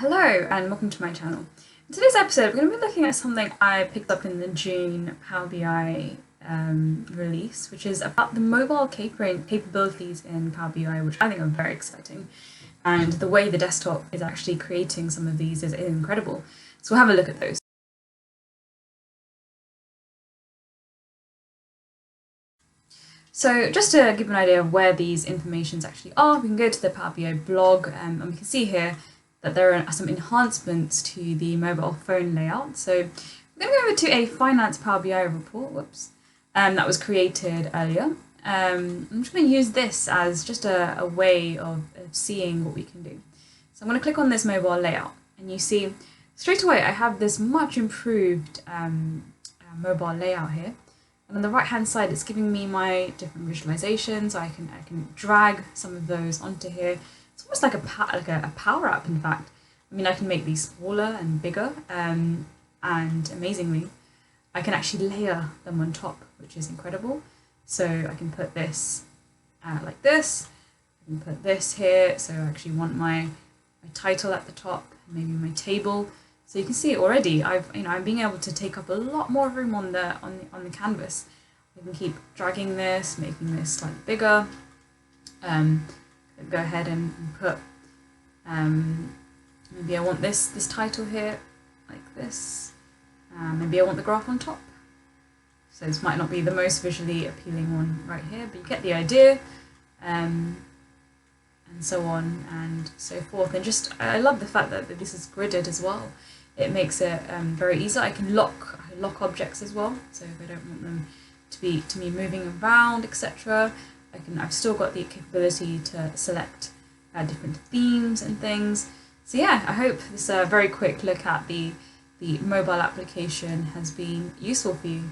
Hello and welcome to my channel. In today's episode we're going to be looking at something I picked up in the June Power BI release, which is about the mobile capabilities in Power BI, which I think are very exciting. And the way the desktop is actually creating some of these is incredible. So we'll have a look at those. So just to give an idea of where these informations actually are, we can go to the Power BI blog and we can see here that there are some enhancements to the mobile phone layout. So we're going to go over to a Finance Power BI report, that was created earlier. I'm just going to use this as just a way of seeing what we can do. So I'm going to click on this mobile layout and you see straight away I have this much improved mobile layout here. And on the right hand side it's giving me my different visualizations. I can drag some of those onto here. It's almost like a power up, in fact. I mean, I can make these smaller and bigger, and amazingly, I can actually layer them on top, which is incredible. So I can put this like this. I can put this here. So I actually want my title at the top, maybe my table. So you can see already, I'm being able to take up a lot more room on the canvas. I can keep dragging this, making this slightly bigger. Go ahead and put maybe I want this title here like this. Maybe I want the graph on top. So this might not be the most visually appealing one right here, but you get the idea. And so on and so forth. And just I love the fact that this is gridded as well. It makes it very easy. I can lock objects as well. So if I don't want them to be moving around, etc. I've still got the capability to select different themes and things. So yeah, I hope this very quick look at the mobile application has been useful for you.